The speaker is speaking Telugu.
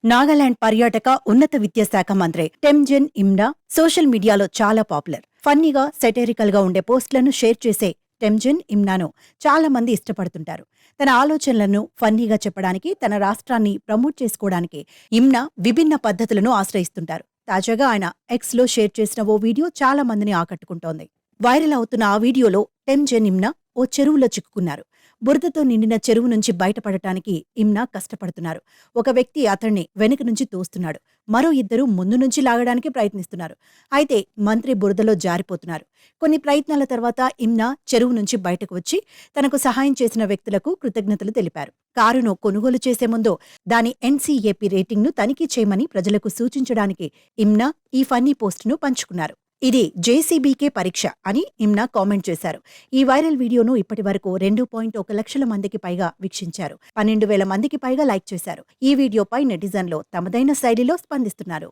నాగాలాండ్ పర్యాటక ఉన్నత విద్యాశాఖ మంత్రి టెమ్జెన్ ఇమ్నా సోషల్ మీడియాలో చాలా పాపులర్. ఫన్నీగా, సెటైరికల్ గా ఉండే పోస్టులను షేర్ చేసే టెమ్జెన్ ఇమ్నాను చాలా మంది ఇష్టపడుతుంటారు. తన ఆలోచనలను ఫన్నీగా చెప్పడానికి, తన రాష్ట్రాన్ని ప్రమోట్ చేసుకోవడానికి ఇమ్నా విభిన్న పద్ధతులను ఆశ్రయిస్తుంటారు. తాజాగా ఆయన ఎక్స్ లో షేర్ చేసిన ఓ వీడియో చాలా మందిని ఆకట్టుకుంటోంది. వైరల్ అవుతున్న ఆ వీడియోలో టెమ్జెన్ ఇమ్నా ఓ చెరువులో చిక్కుకున్నారు. బురదతో నిండిన చెరువు నుంచి బయటపడటానికి ఇమ్నా కష్టపడుతున్నారు. ఒక వ్యక్తి అతన్ని వెనుక నుంచి తోస్తున్నాడు. మరో ఇద్దరు ముందు నుంచి లాగడానికి ప్రయత్నిస్తున్నారు. అయితే మంత్రి బురదలో జారిపోతున్నారు. కొన్ని ప్రయత్నాల తర్వాత ఇమ్నా చెరువు నుంచి బయటకు వచ్చి తనకు సహాయం చేసిన వ్యక్తులకు కృతజ్ఞతలు తెలిపారు. కారును కొనుగోలు చేసే ముందు దాని NCAP రేటింగ్ను తనిఖీ చేయమని ప్రజలకు సూచించడానికి ఇమ్నా ఈ ఫన్నీ పోస్టును పంచుకున్నారు. ఇది JCBK పరీక్ష అని ఇమ్నా కామెంట్ చేశారు. ఈ వైరల్ వీడియోను ఇప్పటివరకు 2.1 లక్షల మందికి పైగా వీక్షించారు. 12,000 మందికి పైగా లైక్ చేశారు. ఈ వీడియోపై నెటిజన్లు తమదైన శైలిలో స్పందిస్తున్నారు.